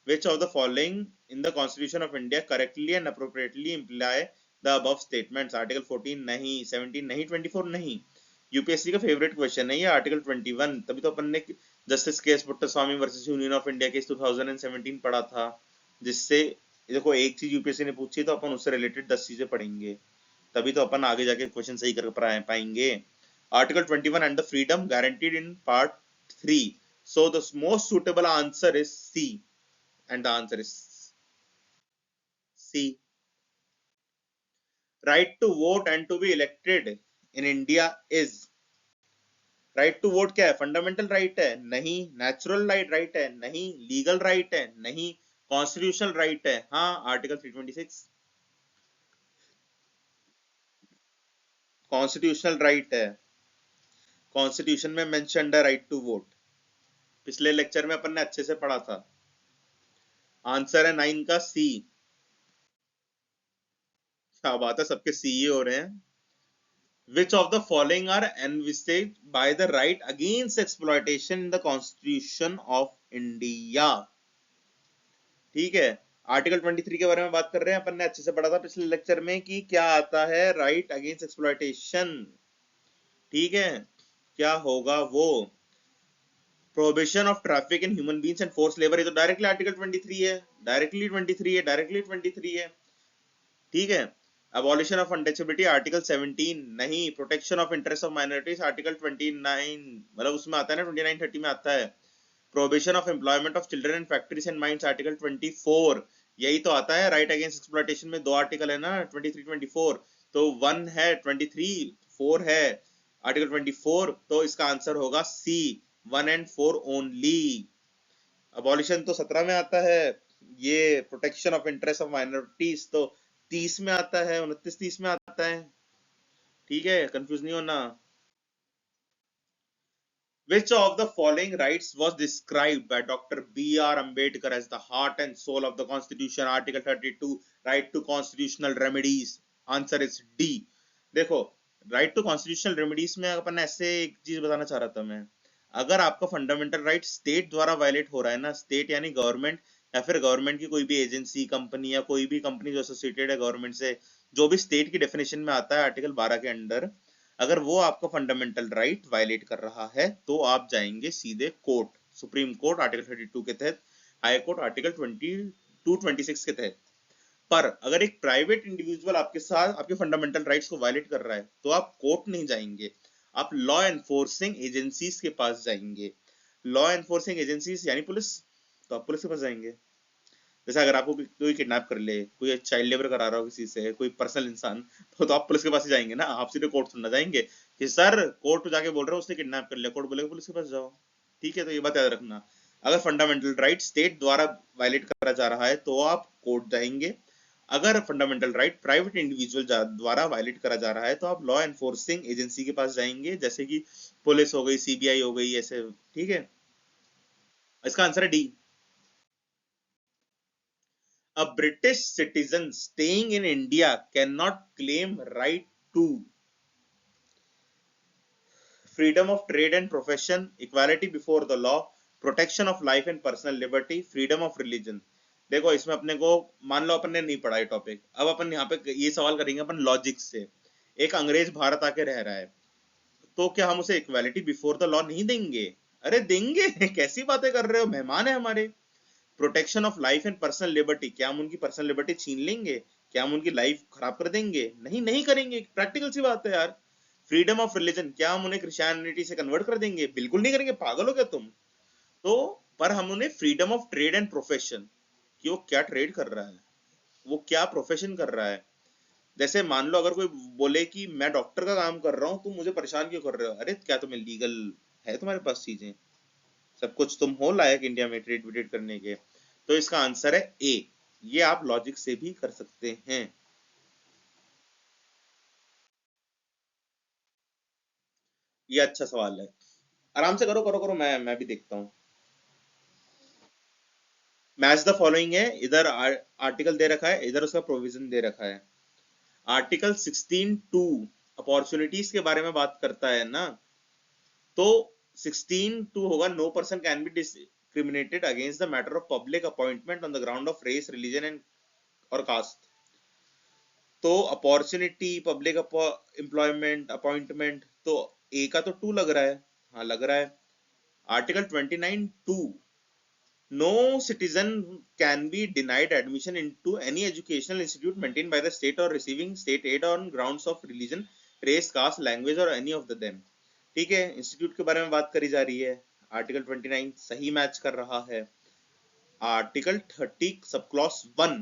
Which of the following in the constitution of India correctly and appropriately imply the above statements? Article 14 नहीं, 17 नहीं, 24 नहीं। UPSC का favourite question है ये article 21, तभी तो अपन ने justice के S Puttaswamy versus union of India case 2017 पढ़ा था, जिससे देखो एक चीज यूपीएससी ने पूछी तो अपन उससे रिलेटेड 10 चीजें पढ़ेंगे, तभी तो अपन आगे जाके क्वेश्चन सही कर पाएंगे। Article 21 and the freedom guaranteed in part 3, so the most suitable answer is C, and the answer is C. Right to vote and to be elected in India is, right to vote क्या है? Fundamental right है? नहीं। Natural right है? नहीं। Legal right है? नहीं। Constitutional right है? हाँ, आर्टिकल 326 कॉन्स्टिट्यूशनल राइट है। कॉन्स्टिट्यूशन में मेंशन्ड है राइट टू वोट, पिछले लेक्चर में अपन ने अच्छे से पढ़ा था। आंसर है 9 का सी। क्या बात है, सबके सी ही हो रहे हैं। Which of the following are envisaged by the right against exploitation in the Constitution of India? ठीक है, आर्टिकल 23 के बारे में बात कर रहे हैं, अपन ने अच्छे से पढ़ा था पिछले लेक्चर में कि क्या आता है राइट अगेंस्ट एक्सप्लॉयटेशन। ठीक है, क्या होगा वो? Prohibition of traffic in human beings and force labour, ये तो डायरेक्टली आर्टिकल 23 है, डायरेक्टली 23 है, डायरेक्टली 23 है। ठीक है, अबॉलिशन ऑफ अनटचेबिलिटी आर्टिकल 17 नहीं। Protection of interest of minorities article 29, मतलब उसमें आता है ना, 29 30 में आता है। Prohibition of employment of children in factories and mines article 24, यही तो आता है। राइट अगेंस्ट एक्सप्लॉयटेशन में दो आर्टिकल है ना, 23 24, तो 1 है 23, 4 है आर्टिकल 24, तो इसका आंसर होगा सी, 1 and 4 ओनली। अबॉलिशन तो 17 में आता है, ये protection of interest of minorities तो 30 में आता है, 29 30 में आता है। ठीक है, कंफ्यूज नहीं होना। Which of the following rights was described by Dr. B.R. Ambedkar as the heart and soul of the Constitution? Article 32, right to constitutional remedies. Answer is D. देखो, राइट टू कॉन्स्टिट्यूशनल रेमेडीज में अपन ऐसे एक चीज बताना चाह रहा था मैं, अगर आपका फंडामेंटल राइट स्टेट द्वारा वायलेट हो रहा है ना, स्टेट यानी गवर्नमेंट या फिर गवर्नमेंट की कोई भी एजेंसी, कंपनी या कोई भी कंपनी जो एसोसिएटेड है गवर्नमेंट से, जो भी स्टेट की डेफिनेशन में आता है आर्टिकल 12 के अंडर, अगर वो आपका फंडामेंटल राइट वायलेट कर रहा है तो आप जाएंगे सीधे कोर्ट, सुप्रीम कोर्ट आर्टिकल 32 के तहत, हाई कोर्ट आर्टिकल 26 के तहत। पर अगर एक प्राइवेट इंडिविजुअल आपके साथ आपके फंडामेंटल राइट्स को वायलेट कर रहा है तो आप कोर्ट नहीं जाएंगे, आप लॉ एनफोर्सिंग एजेंसीज के पास जाएंगे। लॉ एनफोर्सिंग एजेंसीज यानी पुलिस, तो आप पुलिस के पास जाएंगे। जैसे अगर आपको कोई किडनैप कर ले, कोई चाइल्ड लेबर करा रहा हो किसी से, कोई पर्सनल इंसान, तो आप पुलिस के पास ही जाएंगे ना, आप सीधे कोर्ट सुनना जाएंगे कि सर कोर्ट जाके बोल रहे हो उसने किडनैप कर लिया, कोर्ट बोलेगा पुलिस के पास जाओ। ठीक है, तो ये बात याद रखना, अगर फंडामेंटल राइट स्टेट द्वारा वायलेट करा जा रहा है तो आप कोर्ट जाएंगे, अगर फंडामेंटल राइट प्राइवेट इंडिविजुअल द्वारा वायलेट करा जा रहा है तो आप लॉ एनफोर्सिंग एजेंसी के पास जाएंगे, जैसे कि पुलिस हो गई, सीबीआई हो गई, ऐसे। ठीक है, इसका आंसर है D. A British citizen staying in India cannot claim right to freedom of trade and profession, equality before the law, protection of life and personal liberty, freedom of religion। देखो इसमें अपने को, मान लो अपन ने नहीं पढ़ा ये टॉपिक, अब अपन यहाँ पे ये सवाल करेंगे अपन लॉजिक से। एक अंग्रेज भारत आके रह रहा है, तो क्या हम उसे इक्वालिटी बिफोर द लॉ नहीं देंगे? अरे देंगे कैसी बातें कर रहे हो, मेहमान है हमारे। Protection of life and personal liberty, क्या हम उनकी पर्सनल लिबर्टी छीन लेंगे? क्या हम उनकी लाइफ खराब कर देंगे? नहीं, नहीं करेंगे, प्रैक्टिकल सी बात है यार। फ्रीडम ऑफ रिलीजन, क्या हम उन्हें क्रिश्चियनिटी से कन्वर्ट कर देंगे? बिल्कुल नहीं करेंगे, पागल हो क्या तुम। तो पर हम उन्हें freedom of trade and profession, कि वो क्या ट्रेड कर रहा है, वो क्या प्रोफेशन कर रहा है। जैसे मान लो अगर कोई बोले कि मैं डॉक्टर का काम कर रहा हूँ, तुम मुझे परेशान क्यों कर रहे हो? अरे क्या तुम्हें लीगल है तुम्हारे पास चीजें, सब कुछ तुम हो लायक इंडिया में ट्रेड विटेड करने के? तो इसका आंसर है ए। ये आप लॉजिक से भी कर सकते हैं। ये अच्छा सवाल है, आराम से करो करो करो, मैं भी देखता हूँ। मैच द फॉलोइंग है, इधर आर्टिकल दे रखा है, इधर उसका प्रोविजन दे रखा है। आर्टिकल 16(2) अपॉर्चुनिटीज के बारे में बात करता है ना, तो 16(2) होगा, no person can be discriminated against the matter of public appointment on the ground of race, religion and और कास्ट। तो अपॉर्चुनिटी, पब्लिक एम्प्लॉयमेंट, अपॉइंटमेंट, तो ए का तो 2 लग रहा है। हाँ लग रहा है। Article 29(2), no citizen can be denied admission into any educational institute maintained by the state और receiving state aid on grounds of religion, race, caste, language और एनी ऑफ द देम। ठीक है, इंस्टीट्यूट के बारे में बात करी जा रही है। आर्टिकल 29 सही मैच कर रहा है। आर्टिकल 30 सब क्लॉज 1,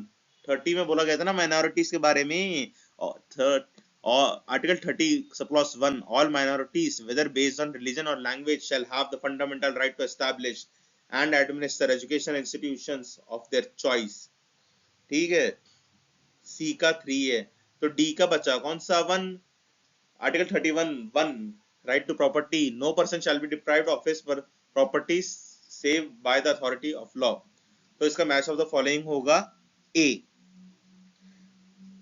30 में बोला गया था ना माइनॉरिटीज के बारे में, और article 30 sub clause 1, all minorities whether based on religion और language shall have the fundamental right to establish and administer educational institutions of their choice. ठीक है, सी का 3 है, तो डी का बचा कौन सा? 1। Article 31(1), right to property, no person shall be deprived of his property save by the authority of law. तो इसका मैच ऑफ द फॉलोइंग होगा ए।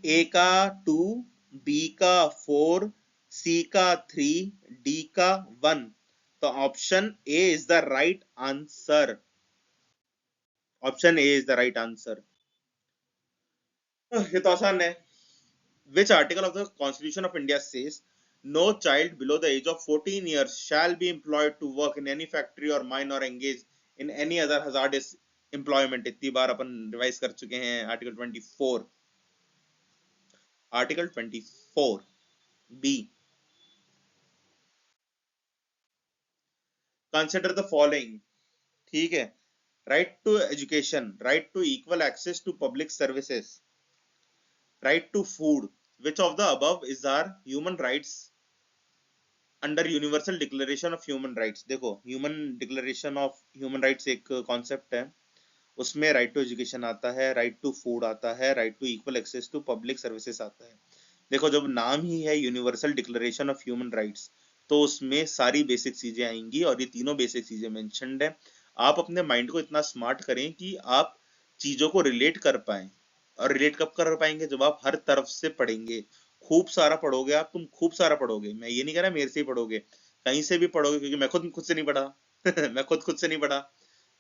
ए का 2, बी का 4, सी का 3, डी का 1। तो option A is the right answer. Option A is the right answer. ये तो आसान है। Which article of the Constitution of India says no child below the age of 14 years shall be employed to work in any factory or mine or engage in any other hazardous employment? इतनी बार अपन revise कर चुके हैं। Article 24। Article 24 B. Consider the following. ठीक है, right to education, right to equal access to public services, right to food, which of the above is are human rights under universal declaration of human rights? देखो, human declaration of human rights एक concept है, उसमें right to education आता है, right to food आता है, right to equal access to public services आता है। देखो, जब नाम ही है universal declaration of human rights, तो उसमें सारी बेसिक चीजें आएंगी और ये तीनों बेसिक चीजें मेंशन्ड है। आप अपने माइंड को इतना स्मार्ट करें कि आप चीजों को रिलेट कर पाए। और रिलेट कब कर पाएंगे? जब आप हर तरफ से पढ़ेंगे, खूब सारा पढ़ोगे। आप तुम खूब सारा पढ़ोगे, मैं ये नहीं कह रहा मेरे से ही पढ़ोगे, कहीं से भी पढ़ोगे, क्योंकि मैं खुद से नहीं पढ़ा मैं खुद से नहीं पढ़ा।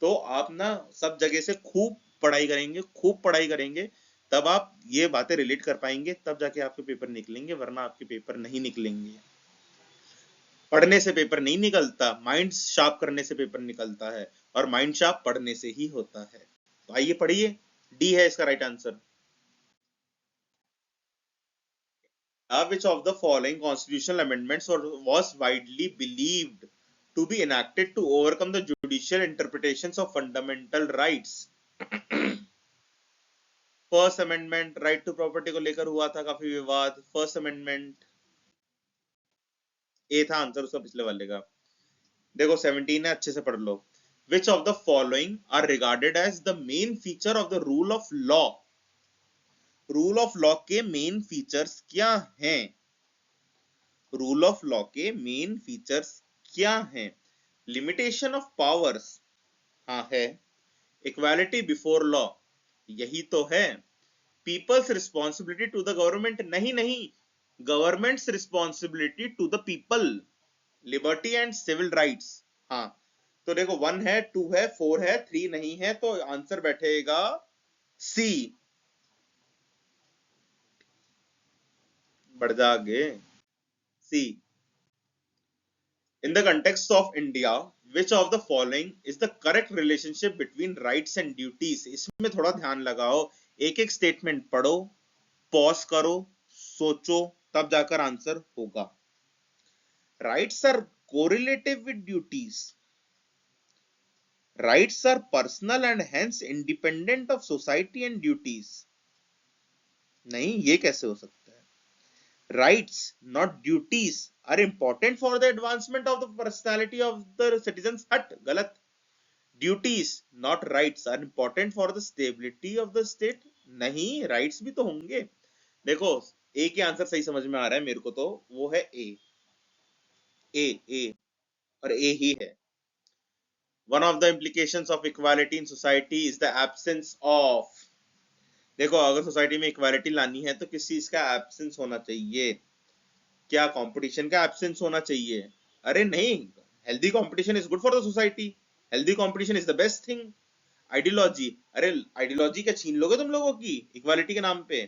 तो आप ना सब जगह से खूब पढ़ाई करेंगे, खूब पढ़ाई करेंगे, तब आप ये बातें रिलेट कर पाएंगे, तब जाके आपके पेपर निकलेंगे, वरना आपके पेपर नहीं निकलेंगे। पढ़ने से पेपर नहीं निकलता, माइंड शार्प करने से पेपर निकलता है, और माइंड शार्प पढ़ने से ही होता है। तो आइए पढ़िए, डी है इसका right answer. Which of the following constitutional amendments was widely believed to be enacted to overcome the judicial interpretations of fundamental rights? First amendment, right to property को लेकर हुआ था काफी विवाद। फर्स्ट अमेंडमेंट ए था आंसर उसका पिछले वाले का। देखो 17 है, अच्छे से पढ़ लो। Which of the following are regarded as the main feature of the rule of law? Rule of law के मेन फीचर्स क्या हैं? रूल ऑफ लॉ के मेन फीचर्स क्या हैं? लिमिटेशन ऑफ पावर्स, हाँ है। इक्वालिटी बिफोर लॉ, यही तो है। People's responsibility to the government, नहीं, government's responsibility to the people. Liberty and civil rights, हाँ। तो देखो 1 है, 2 है, 4 है, 3 नहीं है, तो आंसर बैठेगा सी। बढ़ जा आगे। सी। In the context of India, which of the following is the correct relationship between rights and duties? इसमें थोड़ा ध्यान लगाओ, एक एक स्टेटमेंट पढ़ो, पॉज करो, सोचो, तब जाकर आंसर होगा। Rights are correlative with duties. Rights are personal and hence independent of society and duties. नहीं, ये कैसे हो सकता है? Rights, not duties, are important for the advancement of the personality of the citizens. हट, गलत। Duties, not rights, are important for the stability of the state. नहीं, rights भी तो होंगे। देखो, ए के आंसर सही समझ में आ रहा है मेरे को, तो वो है ए। ए ए और ए ही है। One of the implications of equality in society is the absence of। देखो, अगर सोसाइटी में इक्वालिटी लानी है तो किस चीज का एब्सेंस होना चाहिए? क्या कंपटीशन का एब्सेंस होना चाहिए? अरे नहीं, healthy competition is good for the society. Healthy competition is the best thing. Ideology, अरे आइडियोलॉजी क्या छीन लोगे तुम लोगों की इक्वालिटी के नाम पे?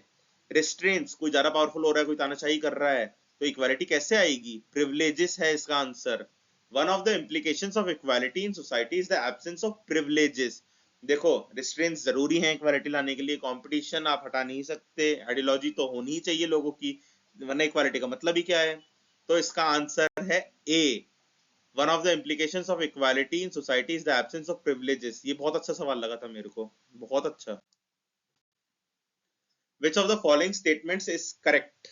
रेस्ट्रेंट्स, कोई ज्यादा पावरफुल हो रहा है, कोई तानाशाही कर रहा है, तो इक्वालिटी कैसे आएगी? प्रिविलेजेस है इसका answer. One of the implications of equality in society is the absence of privileges. देखो, रिस्ट्रेंट्स जरूरी है इक्वालिटी लाने के लिए, कंपटीशन आप हटा नहीं सकते, आइडियोलॉजी तो होनी ही चाहिए लोगों की, वरना इक्वालिटी का मतलब ही क्या है? तो इसका आंसर है A. One of the implications of equality in society is the absence of privileges. ये बहुत अच्छा सवाल लगा था मेरे को, बहुत अच्छा। Which of the following statements is correct?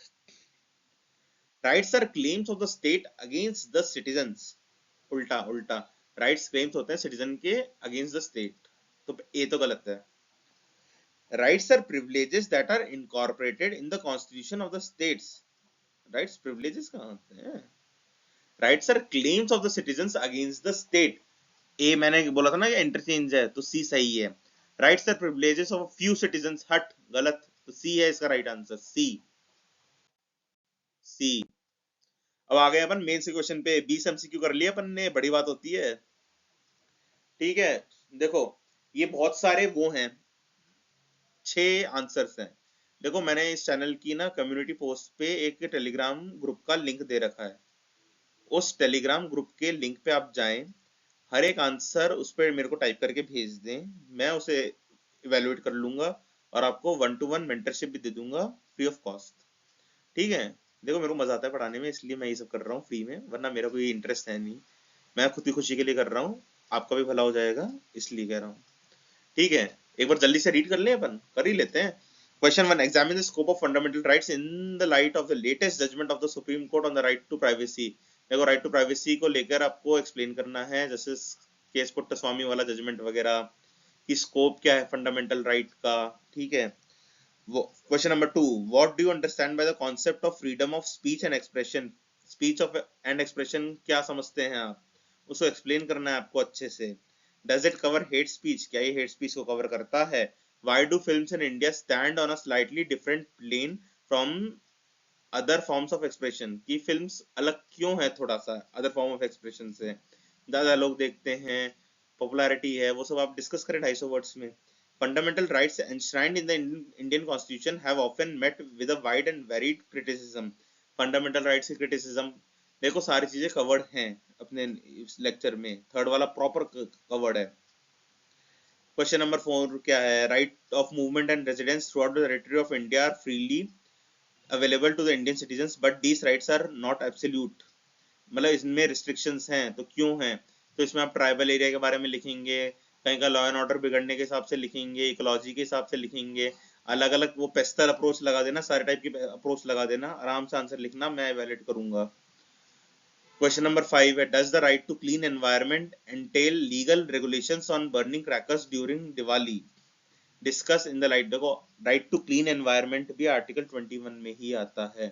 Rights are claims of the state against the citizens. उल्टा उल्टा, राइट्स क्लेम्स होते हैं सिटीजन के अगेंस्ट द स्टेट, तो ए तो गलत है। Rights are privileges that are incorporated in the constitution of the states. Rights privileges कहाँ होते हैं? Rights are claims of the citizens against the state. A मैंने बोला था ना कि इंटरचेंज है, तो सी सही है। Rights are privileges of few citizens, हट गलत, तो सी है इसका राइट आंसर, सी। सी। अब आ गए अपन मेन से क्वेश्चन पे। 20 एमसीक्यू कर लिए अपन ने, बड़ी बात होती है। ठीक है, देखो ये बहुत सारे वो हैं, 6 आंसर्स हैं। देखो, मैंने इस चैनल की ना कम्युनिटी पोस्ट पे एक टेलीग्राम ग्रुप का लिंक दे रखा है। उस टेलीग्राम ग्रुप के लिंक पे आप जाएं, हर एक आंसर उस पर मेरे को टाइप करके भेज दें, मैं उसे इवेलुएट कर लूंगा और आपको 1-to-1 मेंटरशिप भी दे दूंगा फ्री ऑफ कॉस्ट। ठीक है, देखो मेरे को मजा आता है पढ़ाने में, इसलिए मैं ये सब कर रहा हूँ फ्री में, वरना मेरा कोई इंटरेस्ट है नहीं। मैं खुद की खुशी के लिए कर रहा हूँ, आपका भी भला हो जाएगा, इसलिए कह रहा हूँ। ठीक है, एक बार जल्दी से रीड कर लें, अपन कर ही लेते हैं। Question 1, examine the scope of fundamental rights in the light of the latest judgment of the supreme court on the right to privacy. देखो, राइट टू प्राइवेसी को लेकर आपको एक्सप्लेन करना है, जैसे केस पुट्टास्वामी वाला जजमेंट वगैरह की स्कोप क्या है फंडामेंटल राइट का। ठीक है, question number 2, what do you understand by the concept of freedom of speech and expression? Speech of and expression क्या समझते हैं आप, उसको एक्सप्लेन करना है आपको अच्छे से। Does it cover hate speech, क्या ये हेट स्पीच को कवर करता है। Why do film in India stand on a slightly different plane from other forms of expression, की फिल्म्स अलग क्यों है थोड़ा सा अदर फॉर्म ऑफ एक्सप्रेशन से, ज्यादा लोग देखते हैं, पॉपुलैरिटी है, वो सब आप डिस्कस करें 250 वर्ड्स में। Fundamental rights enshrined in the Indian constitution have often met with a wide and varied criticism. Fundamental rights की क्रिटिसिज्म, देखो सारी चीजें कवर्ड हैं अपने लेक्चर में, थर्ड वाला प्रॉपर कवर्ड है। क्वेश्चन नंबर 4 क्या है, right of movement and residence throughout the territory of India are freely available to the Indian citizens but these rights are not absolute, मतलब इसमें restrictions हैं तो क्यों हैं, तो इसमें आप ट्राइबल एरिया के बारे में लिखेंगे, कहीं का लॉ एंड ऑर्डर बिगड़ने के हिसाब से लिखेंगे, इकोलॉजी के हिसाब से लिखेंगे, अलग अलग वो पेस्टल अप्रोच लगा देना, सारे टाइप की अप्रोच लगा देना, आराम से आंसर लिखना, मैं वैलिड करूंगा। क्वेश्चन नंबर 5 है, does the right to clean environment entail legal regulations on burning crackers during Diwali, discuss in the light. देखो राइट टू क्लीन एनवायरनमेंट भी आर्टिकल 21 में ही आता है,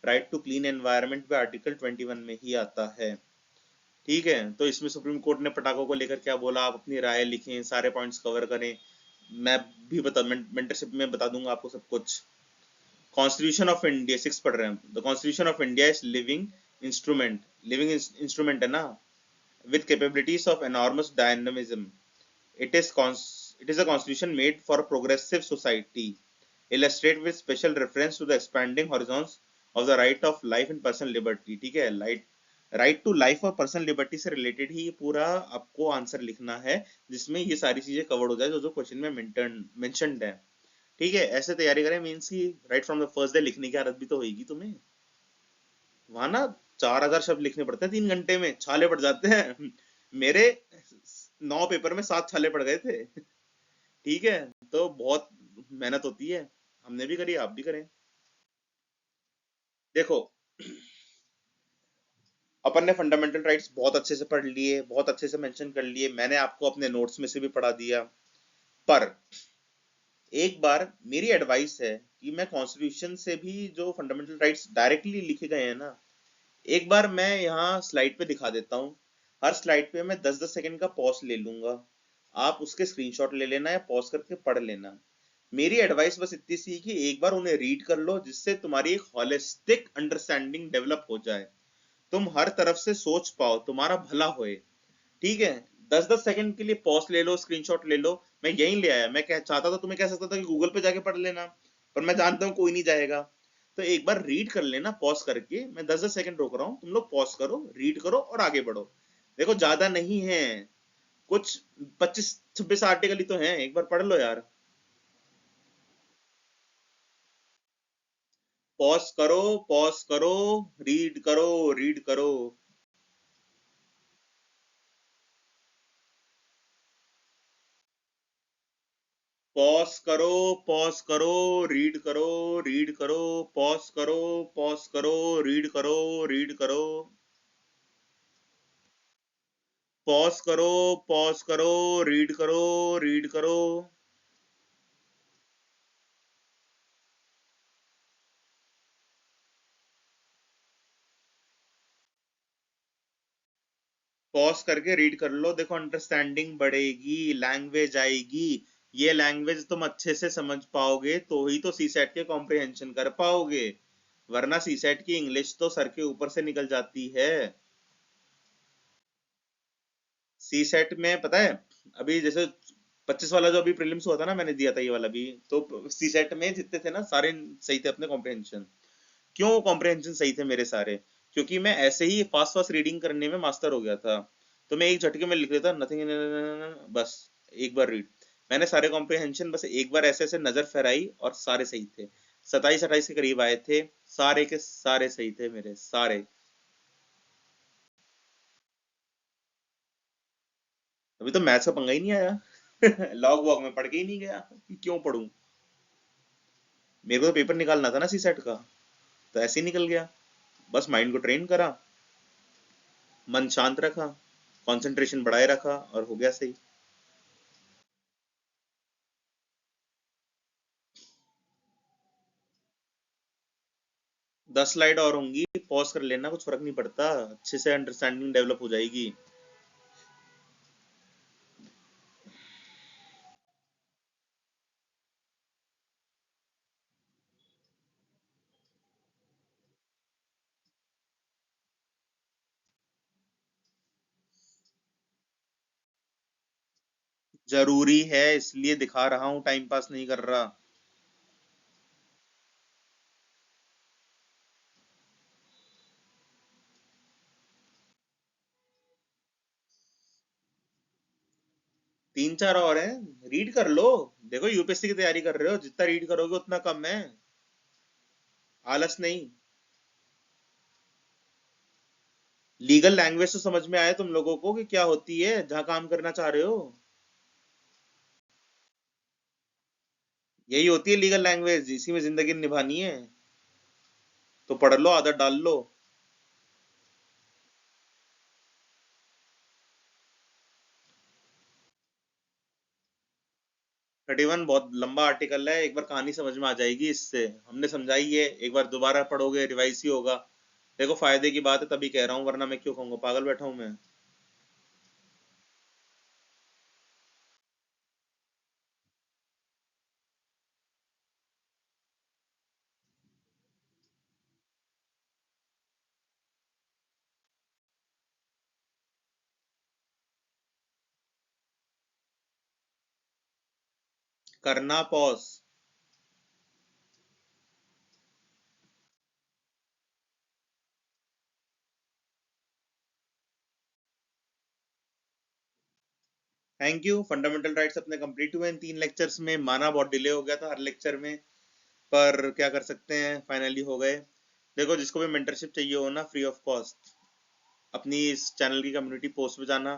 राइट टू क्लीन एनवायरनमेंट भी आर्टिकल 21 में ही आता है। ठीक है, तो इसमें सुप्रीम कोर्ट ने पटाखों को लेकर क्या बोला, आप अपनी राय लिखें, सारे पॉइंट्स कवर करें, मैं भी बता मेंटरशिप में बता दूंगा आपको सब कुछ। कॉन्स्टिट्यूशन ऑफ इंडिया 6 पढ़ रहे हैं, the constitution of India is living instrument, living instrument है ना, with capabilities of enormous dynamism. It is it is a constitution made for a progressive society, illustrated with special reference to the expanding horizons of the right of life and personal liberty। ठीक है, right to life और personal liberty से related ही पूरा आपको answer लिखना है, जिसमें ये सारी चीजें कवर्ड हो जाए जो जो क्वेश्चन में मेंशनड है। ठीक है, ऐसे तैयारी करें, मीन्स की right from the first day लिखने की आदत भी तो होगी तुम्हें। वहां ना 4000 शब्द लिखने पड़ते हैं 3 घंटे में, छाले पड़ जाते हैं। मेरे 9 पेपर में 7 छाले पड़ गए थे। ठीक है, तो बहुत मेहनत होती है, हमने भी करी, आप भी करें। देखो अपन ने फंडामेंटल राइट्स बहुत अच्छे से पढ़ लिए, बहुत अच्छे से मेंशन कर लिए, मैंने आपको अपने नोट्स में से भी पढ़ा दिया, पर एक बार मेरी एडवाइस है कि मैं कॉन्स्टिट्यूशन से भी जो फंडामेंटल राइट्स डायरेक्टली लिखे गए हैं ना, एक बार मैं यहाँ स्लाइड पे दिखा देता हूँ। हर स्लाइड पे मैं 10-10 सेकंड का पॉज ले लूंगा, आप उसके स्क्रीनशॉट ले लेना या पॉज करके पढ़ लेना। मेरी एडवाइस बस इतनी सी कि एक बार उन्हें रीड कर लो, जिससे तुम्हारी एक हॉलिस्टिक अंडरस्टैंडिंग डेवलप हो जाए, तुम हर तरफ से सोच पाओ, तुम्हारा भला होए। ठीक है, 10-10 सेकंड के लिए पॉज ले लो, स्क्रीनशॉट ले लो। मैं यहीं ले आया, मैं कह चाहता था तुम्हें कह सकता था कि गूगल पे जाके पढ़ लेना, पर मैं जानता हूँ कोई नहीं जाएगा। तो एक बार रीड कर लेना पॉज करके, मैं 10-10 सेकंड रोक रहा हूँ, तुम लोग पॉज करो, रीड करो और आगे बढ़ो। देखो ज्यादा नहीं है, कुछ 25-26 आर्टिकल ही तो हैं, एक बार पढ़ लो यार। पॉज करो, पॉज करो, रीड करो, रीड करो। पॉज करो, पॉज करो, रीड करो, रीड करो, पॉज करो, पॉज करो, रीड करो, रीड करो, पॉज करो, पॉज करो, रीड करो, रीड करो। पॉज करके रीड कर लो, देखो अंडरस्टैंडिंग बढ़ेगी, लैंग्वेज आएगी, ये लैंग्वेज तुम अच्छे से समझ पाओगे तो ही तो सी सेट के कॉम्प्रिहेंशन कर पाओगे, वरना सी सेट की इंग्लिश तो सर के ऊपर से निकल जाती है। सी सेट में पता है, अभी जैसे 25 वाला जो अभी प्रीलिम्स हुआ था ना, मैंने दिया था ये वाला भी, तो सी सेट में जितने थे ना सारे सही थे अपने कॉम्प्रिहेंशन। क्यों कॉम्प्रिहेंशन सही थे मेरे सारे, क्योंकि मैं ऐसे ही फास्ट फास्ट रीडिंग करने में मास्टर हो गया था, तो मैं एक झटके में लिख लेता नथिंग, बस एक बार रीड। मैंने सारे कॉम्प्रिहेंशन बस एक बार ऐसे ऐसे नजर फहराई और सारे सही थे, 27-28 के करीब आए थे, सारे के सारे सही थे मेरे सारे। अभी तो मैथ्स का पंगा ही नहीं आया। लॉग वॉग में पढ़ के ही नहीं गया कि क्यों पढ़ूं, मेरे को तो पेपर निकालना था ना सी सेट का, तो ऐसे ही निकल गया। बस माइंड को ट्रेन करा, मन शांत रखा, कंसंट्रेशन बढ़ाए रखा और हो गया सही। 10 स्लाइड और होंगी, पॉज कर लेना, कुछ फर्क नहीं पड़ता, अच्छे से अंडरस्टैंडिंग डेवलप हो जाएगी। जरूरी है इसलिए दिखा रहा हूँ, टाइम पास नहीं कर रहा। 3 4 और हैं, रीड कर लो। देखो यूपीएससी की तैयारी कर रहे हो, जितना रीड करोगे उतना कम है। आलस नहीं। लीगल लैंग्वेज तो समझ में आया तुम लोगों को कि क्या होती है जहाँ काम करना चाह रहे हो? यही होती है लीगल लैंग्वेज, इसी में जिंदगी निभानी है। तो पढ़ लो, आदत डाल लो। 31 बहुत लंबा आर्टिकल है, एक बार कहानी समझ में आ जाएगी इससे, हमने समझाई है, एक बार दोबारा पढ़ोगे रिवाइज ही होगा। देखो फायदे की बात है तभी कह रहा हूँ, वरना मैं क्यों कहूंगा, पागल बैठा हूँ मैं। करना pause. Thank you. Fundamental rights अपने कंप्लीट हुए इन 3 लेक्चर्स में, माना बहुत डिले हो गया था हर लेक्चर में, पर क्या कर सकते हैं, फाइनली हो गए। देखो जिसको भी मेंटरशिप चाहिए हो ना, फ्री ऑफ कॉस्ट, अपनी इस चैनल की कम्युनिटी पोस्ट पे जाना,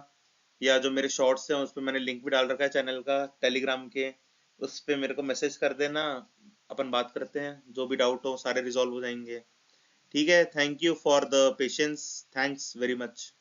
या जो मेरे शॉर्ट्स हैं उस पर मैंने लिंक भी डाल रखा है चैनल का टेलीग्राम के, उस पे मेरे को मैसेज कर देना, अपन बात करते हैं, जो भी डाउट हो सारे रिजॉल्व हो जाएंगे। ठीक है, thank you for the patience, thanks very much.